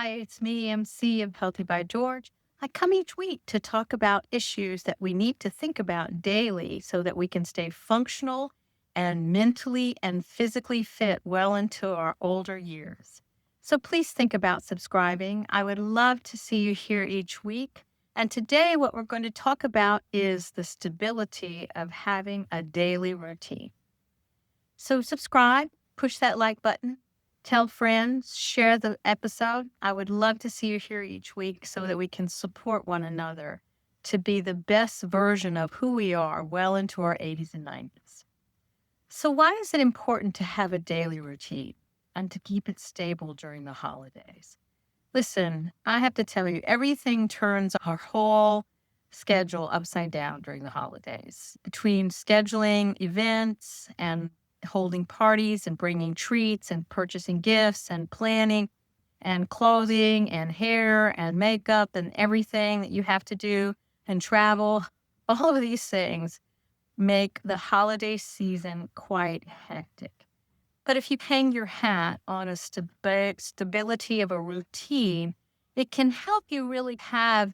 Hi, it's me, MC of Healthy by George. I come each week to talk about issues that we need to think about daily so that we can stay functional and mentally and physically fit well into our older years. So please think about subscribing. I would love to see you here each week. And today, what we're going to talk about is the stability of having a daily routine. So subscribe, push that like button, tell friends, share the episode. I would love to see you here each week so that we can support one another to be the best version of who we are well into our 80s and 90s. So, why is it important to have a daily routine and to keep it stable during the holidays? Listen, I have to tell you, everything turns our whole schedule upside down during the holidays. Between scheduling events and holding parties and bringing treats and purchasing gifts and planning and clothing and hair and makeup and everything that you have to do and travel, all of these things make the holiday season quite hectic. But if you hang your hat on a stability of a routine, it can help you really have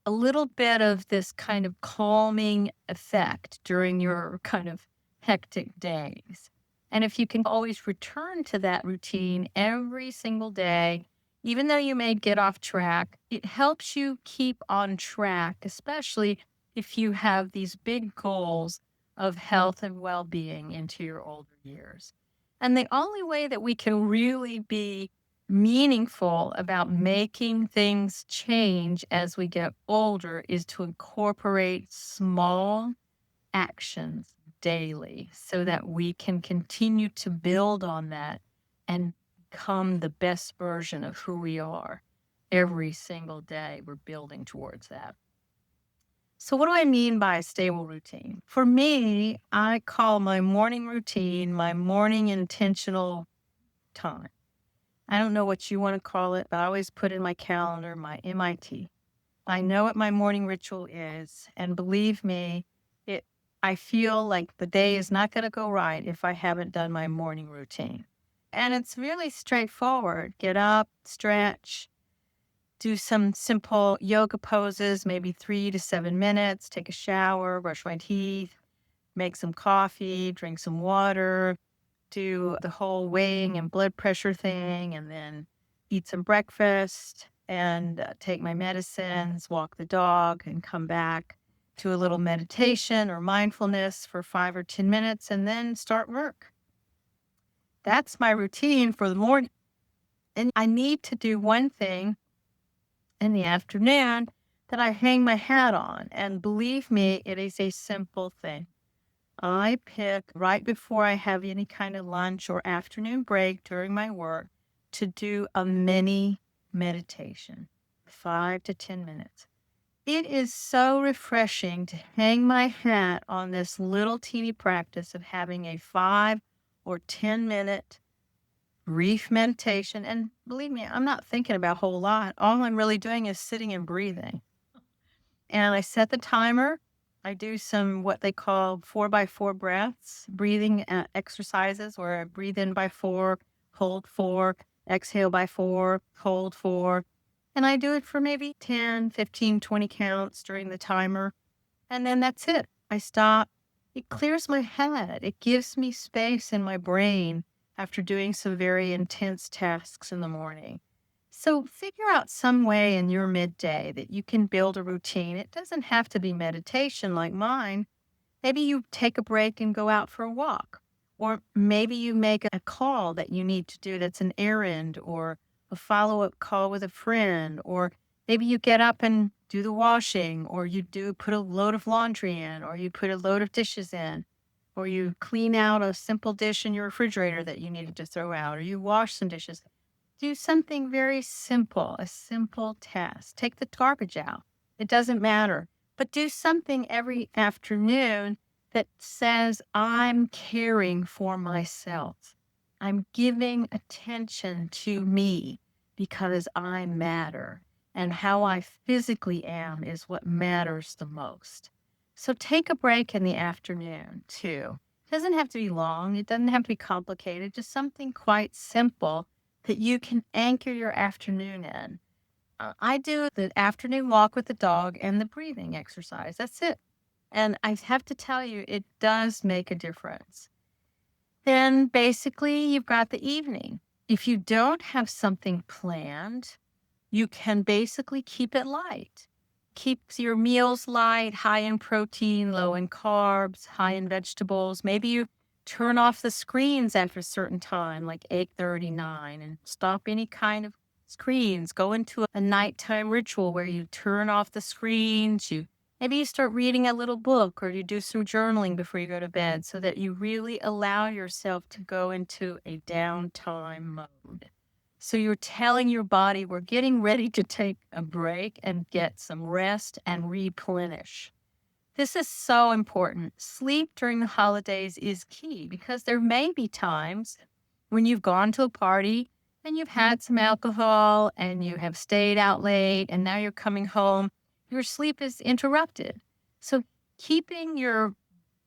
a little bit of this kind of calming effect during your kind of hectic days. And if you can always return to that routine every single day, even though you may get off track, it helps you keep on track, especially if you have these big goals of health and well being into your older years. And the only way that we can really be meaningful about making things change as we get older is to incorporate small actions daily so that we can continue to build on that and become the best version of who we are every single day. We're building towards that. So, what do I mean by a stable routine? For me, I call my morning routine my morning intentional time. I don't know what you want to call it, but I always put in my calendar my MIT. I know what my morning ritual is, and believe me, it I feel like the day is not going to go right if I haven't done my morning routine. And it's really straightforward. Get up, stretch, do some simple yoga poses, maybe 3 to 7 minutes, take a shower, brush my teeth, make some coffee, drink some water, do the whole weighing and blood pressure thing, and then eat some breakfast and take my medicines, walk the dog, and come back to a little meditation or mindfulness for 5 or 10 minutes, and then start work. That's my routine for the morning. And I need to do one thing in the afternoon that I hang my hat on. And believe me, it is a simple thing. I pick right before I have any kind of lunch or afternoon break during my work to do a mini meditation, 5 to 10 minutes. It is so refreshing to hang my hat on this little teeny practice of having a 5 or 10 minute brief meditation. And believe me, I'm not thinking about a whole lot. All I'm really doing is sitting and breathing. And I set the timer. I do some what they call 4 by 4 breaths, breathing exercises where I breathe in by 4, hold 4, exhale by 4, hold 4. And I do it for maybe 10, 15, 20 counts during the timer. And then that's it. I stop. It clears my head. It gives me space in my brain after doing some very intense tasks in the morning. So figure out some way in your midday that you can build a routine. It doesn't have to be meditation like mine. Maybe you take a break and go out for a walk. Or maybe you make a call that you need to do that's an errand or a follow up call with a friend. Or maybe you get up and do the washing, or you do put a load of laundry in, or you put a load of dishes in, or you clean out a simple dish in your refrigerator that you needed to throw out, or you wash some dishes. Do something very simple, a simple task. Take the garbage out. It doesn't matter. But do something every afternoon that says, I'm caring for myself. I'm giving attention to me because I matter. And how I physically am is what matters the most. So take a break in the afternoon too. It doesn't have to be long. It doesn't have to be complicated. Just something quite simple that you can anchor your afternoon in. I do the afternoon walk with the dog and the breathing exercise. That's it. And I have to tell you, it does make a difference. Then basically, you've got the evening. If you don't have something planned, you can basically keep it light. Keep your meals light, high in protein, low in carbs, high in vegetables. Maybe you turn off the screens after a certain time, like 8:39, and stop any kind of screens. Go into a nighttime ritual where you turn off the screens. Maybe you start reading a little book or you do some journaling before you go to bed so that you really allow yourself to go into a downtime mode. So you're telling your body, we're getting ready to take a break and get some rest and replenish. This is so important. Sleep during the holidays is key because there may be times when you've gone to a party and you've had some alcohol and you have stayed out late and now you're coming home, your sleep is interrupted. So keeping your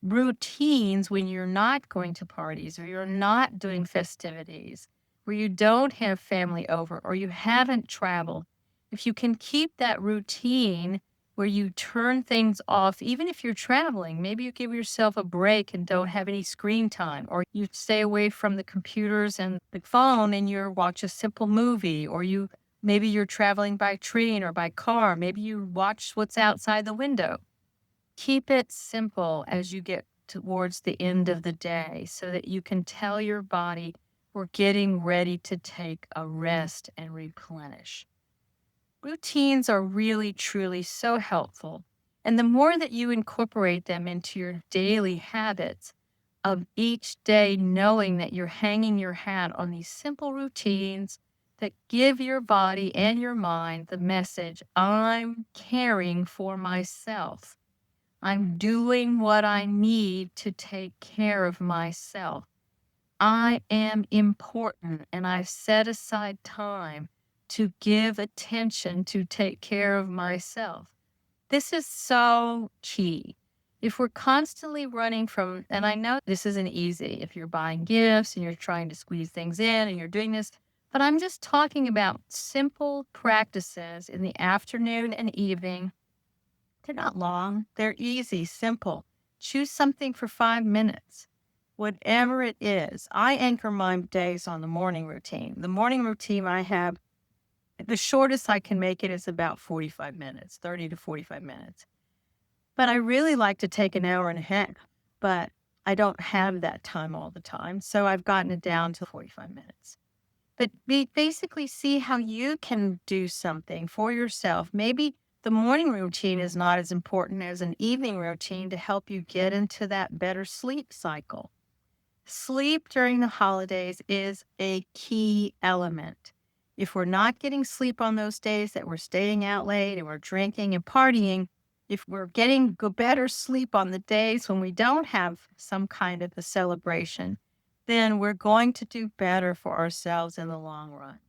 routines when you're not going to parties or you're not doing festivities, where you don't have family over or you haven't traveled, if you can keep that routine where you turn things off, even if you're traveling, maybe you give yourself a break and don't have any screen time, or you stay away from the computers and the phone and you watch a simple movie, or maybe you're traveling by train or by car, maybe you watch what's outside the window. Keep it simple as you get towards the end of the day so that you can tell your body, we're getting ready to take a rest and replenish. Routines are really, truly so helpful. And the more that you incorporate them into your daily habits of each day, knowing that you're hanging your hat on these simple routines that give your body and your mind the message, I'm caring for myself. I'm doing what I need to take care of myself. I am important and I've set aside time to give attention to take care of myself. This is so key. If we're constantly running from, and I know this isn't easy if you're buying gifts and you're trying to squeeze things in and you're doing this, but I'm just talking about simple practices in the afternoon and evening. They're not long. They're easy, simple. Choose something for 5 minutes, whatever it is. I anchor my days on the morning routine. The morning routine I have, the shortest I can make it is about 45 minutes, 30 to 45 minutes. But I really like to take an hour and a half, but I don't have that time all the time. So I've gotten it down to 45 minutes. But basically see how you can do something for yourself. Maybe the morning routine is not as important as an evening routine to help you get into that better sleep cycle. Sleep during the holidays is a key element. If we're not getting sleep on those days that we're staying out late and we're drinking and partying, if we're getting better sleep on the days when we don't have some kind of a celebration, then we're going to do better for ourselves in the long run.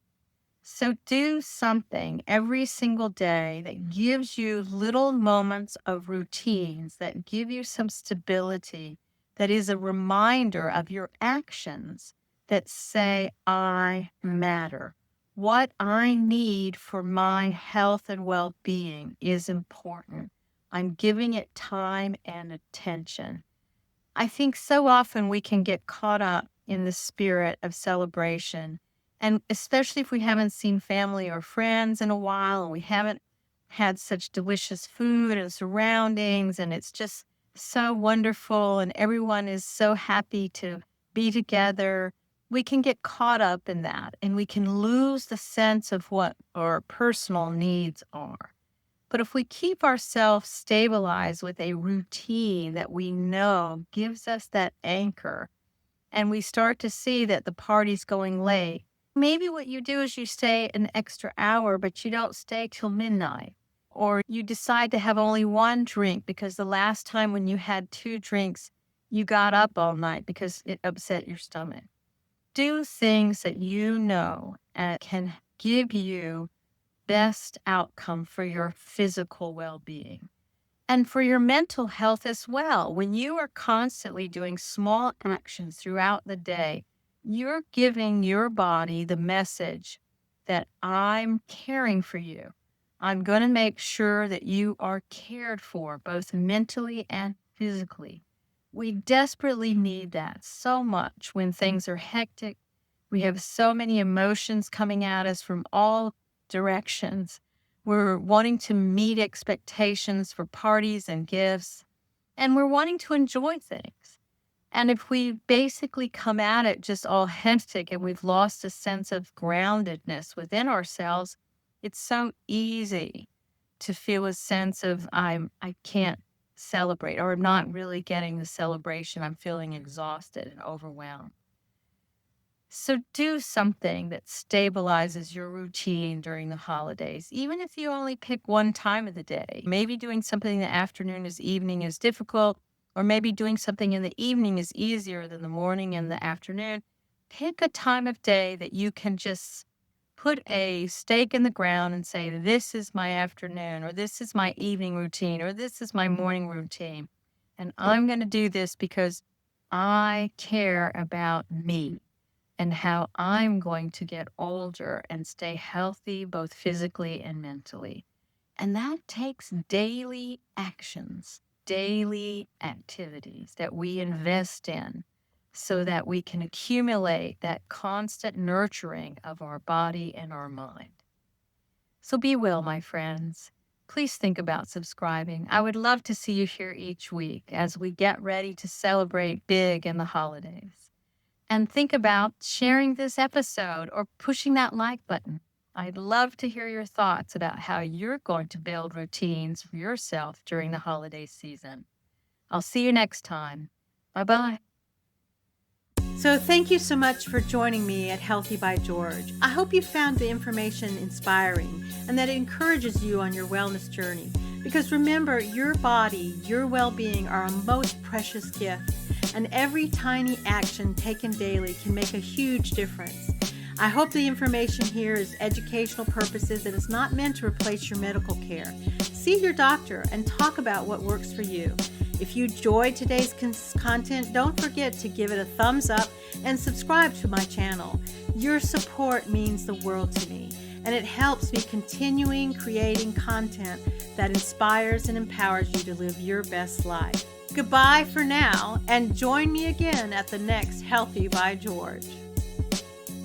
So do something every single day that gives you little moments of routines that give you some stability, that is a reminder of your actions that say, I matter. What I need for my health and well being is important. I'm giving it time and attention. I think so often we can get caught up in the spirit of celebration. And especially if we haven't seen family or friends in a while and we haven't had such delicious food and surroundings, and it's just so wonderful, and everyone is so happy to be together. We can get caught up in that and we can lose the sense of what our personal needs are. But if we keep ourselves stabilized with a routine that we know gives us that anchor, and we start to see that the party's going late, maybe what you do is you stay an extra hour, but you don't stay till midnight. Or you decide to have only one drink because the last time when you had two drinks, you got up all night because it upset your stomach. Do things that you know can give you best outcome for your physical well being and for your mental health as well. When you are constantly doing small actions throughout the day You're giving your body the message that I'm caring for you. I'm going to make sure that you are cared for, both mentally and physically. We desperately need that so much when things are hectic. We have so many emotions coming at us from all directions. We're wanting to meet expectations for parties and gifts, and we're wanting to enjoy things. And if we basically come at it just all hectic and we've lost a sense of groundedness within ourselves, it's so easy to feel a sense of I can't celebrate, or I'm not really getting the celebration. I'm feeling exhausted and overwhelmed. So do something that stabilizes your routine during the holidays, even if you only pick one time of the day. Maybe doing something in the afternoon is evening is difficult, or maybe doing something in the evening is easier than the morning and the afternoon. Pick a time of day that you can just put a stake in the ground and say, this is my afternoon, or this is my evening routine, or this is my morning routine. And I'm going to do this because I care about me and how I'm going to get older and stay healthy, both physically and mentally. And that takes daily actions, daily activities that we invest in so that we can accumulate that constant nurturing of our body and our mind. So be well, my friends. Please think about subscribing. I would love to see you here each week as we get ready to celebrate big in the holidays. And think about sharing this episode or pushing that like button. I'd love to hear your thoughts about how you're going to build routines for yourself during the holiday season. I'll see you next time. Bye bye. So thank you so much for joining me at Healthy by George. I hope you found the information inspiring and that it encourages you on your wellness journey. Because remember, your body, your well-being are a most precious gift, and every tiny action taken daily can make a huge difference. I hope the information here is educational purposes and is not meant to replace your medical care. See your doctor and talk about what works for you. If you enjoyed today's content, don't forget to give it a thumbs up and subscribe to my channel. Your support means the world to me, and it helps me continuing creating content that inspires and empowers you to live your best life. Goodbye for now, and join me again at the next Healthy by George.